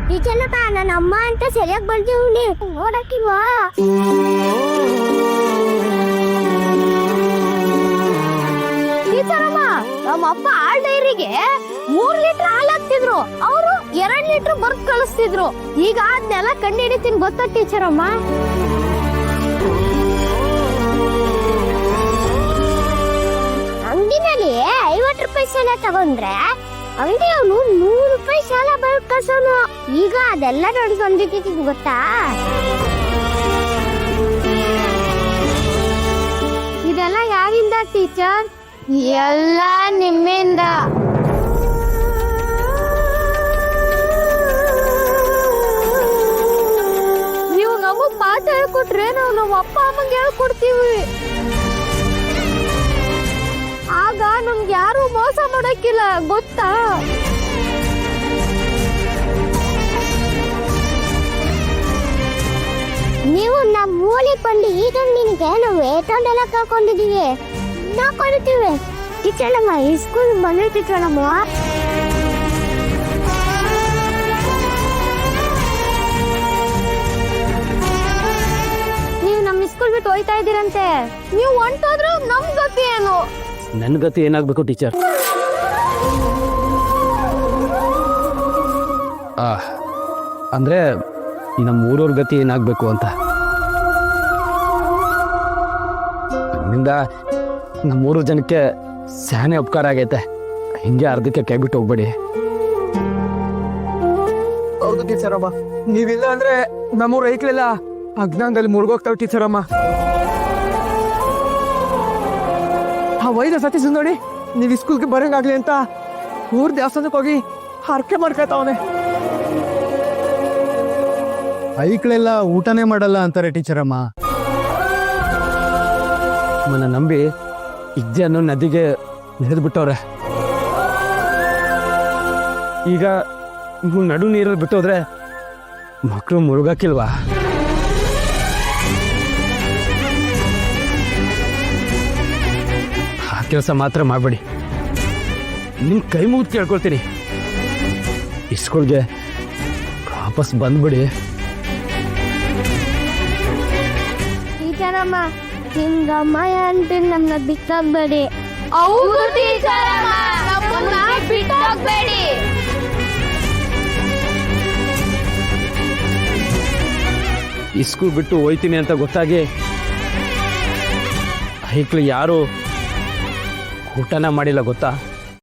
ಟೀಚರ್ನಪ್ಪ ನನ್ನ ಅಮ್ಮ ಅಂತ ಸರಿಯಾಗಿ ಬರ್ತೀವಿ ನೋಡಕ್ಕಿಲ್ವಾ? ಟೀಚರಮ್ಮ, ನಮ್ಮ ಅಪ್ಪ ಹಾಲ್ ಡೈರಿಗೆ 3 ಲೀಟರ್ ಹಾಲು ಹಾಕ್ತಿದ್ರು, ಅವರು 2 ಲೀಟರ್ ಬರ್ದ್ ಕಳಿಸ್ತಿದ್ರು. ಈಗ ಅದನ್ನೆಲ್ಲ ಕಂಡು ಹಿಡಿತೀನಿ ಗೊತ್ತಾ ಟೀಚರಮ್ಮ? ಅಂಗಡಿನಲ್ಲಿ 50 ರೂಪಾಯಿ ಸಾಲ ತಗೊಂಡ್ರೆ ಅಂಗಡಿ ಅವನು 100 ರೂಪಾಯಿ ಸಾಲ ಬರ್ದ್ ಕಳ್ಸೋನು. ಈಗ ಅದೆಲ್ಲ ನಡ್ಕೊಂಡಿದ್ದೀನಿ ಗೊತ್ತಾ? ಇದೆಲ್ಲ ಯಾರಿಂದ ಟೀಚರ್? ಎಲ್ಲ ನಿಮ್ಮಿಂದ. ನೀವು ನಮಗ್ ಪಾಠ ಹೇಳ್ಕೊಟ್ರೆ ನಾವು ನಮ್ಮ ಅಪ್ಪ ಅಮ್ಮಂಗೆ ಹೇಳ್ಕೊಡ್ತೀವಿ. ಆಗ ನಮ್ಗೆ ಯಾರು ಮೋಸ ಮಾಡಕ್ಕಿಲ್ಲ ಗೊತ್ತಾ? ನೀವು ನಮ್ಮ ಮೂಲಿಗೆ ಬಂದು ಈಗ ನಿನಗೆ ನಾವು ಏಟೊಂಡೆಲ್ಲ ಕಳ್ಕೊಂಡಿದೀವಿ, ನಾವು ಕೊಡ್ತೀವಿ. ಟೀಚರಮ್ಮ, ಈ ಸ್ಕೂಲ್ ಬಂದ್ರೆ ಟೀಚರಮ್ಮ ನೀವು ನಮ್ಮ ಸ್ಕೂಲ್ ಬಿಟ್ಟು ಹೋಯ್ತಾ ಇದ್ದೀರಂತೆ. ನೀವು ಹೊಂಟೋದ್ರು ನಮ್ ಗತಿ ಏನು? ನನ್ ಗತಿ ಏನಾಗ್ಬೇಕು ಟೀಚರ್? ಅಂದ್ರೆ ನಮ್ಮ ಊರವ್ರ ಗತಿ ಏನಾಗ್ಬೇಕು ಅಂತ. ನಿಮ್ಮಿಂದ ನಮ್ಮೂರು ಜನಕ್ಕೆ ಸ್ಯಾನೆ ಉಪಕಾರ ಆಗೈತೆ. ಹಿಂಗೆ ಅರ್ಧಕ್ಕೆ ಕೈ ಬಿಟ್ಟು ಹೋಗ್ಬೇಡಿ. ಹೌದು ಟೀಚರಮ್ಮ, ನೀವಿಲ್ಲ ಅಂದ್ರೆ ನಮ್ಮೂರು ಐಕ್ಲಿಲ್ಲ ಅಜ್ಞಾನದಲ್ಲಿ ಮುಳುಗೋಗ್ತಾವ್ ಟೀಚರಮ್ಮ. ಆ ವೈದ್ಯ ಸತೀಶ್ ನೋಡಿ, ನೀವ್ ಸ್ಕೂಲ್ಗೆ ಬರಂಗಾಗ್ಲಿ ಅಂತ ಊರ್ ದೇವಸ್ಥಾನಕ್ಕೆ ಹೋಗಿ ಹರಕೆ ಮಾಡ್ಕೊತಾವನೆ. ಐಕ್ಳೆಲ್ಲ ಊಟನೇ ಮಾಡಲ್ಲ ಅಂತಾರೆ ಟೀಚರಮ್ಮ. ಮನ ನಂಬಿ ಇಜ್ಜೆ ಅನ್ನೋ ನದಿಗೆ ನೆರೆದು ಬಿಟ್ಟವ್ರೆ. ಈಗ ನಡು ನೀರಲ್ಲಿ ಬಿಟ್ಟೋದ್ರೆ ಮಕ್ಕಳು ಮುಳುಗಕ್ಕಿಲ್ವಾ? ಆ ಕೆಲಸ ಮಾತ್ರ ಮಾಡಬೇಡಿ. ನಿಮ್ ಕೈ ಮುಗಿದು ಕೇಳ್ಕೊಳ್ತೀನಿ, ಸ್ಕೂಲ್ಗೆ ವಾಪಸ್ ಬಂದ್ಬಿಡಿ. ಟೀಚರಮ್ಮ, ನಿಮ್ಗಮ್ಮ ಅಂತ ನಮ್ಮನ್ನ ಬಿಟ್ಟೋಗ್ಬೇಡಿ. ಹೌದು ಟೀಚರಮ್ಮ, ನಮ್ಮನ್ನ ಬಿಟ್ಟೋಗ್ಬೇಡಿ. ಸ್ಕೂಲ್ ಬಿಟ್ಟು ಹೋಯ್ತೀನಿ ಅಂತ ಗೊತ್ತಾಗಿ ಐಕ್ಳು ಯಾರು ಊಟನ ಮಾಡಿಲ್ಲ ಗೊತ್ತಾ?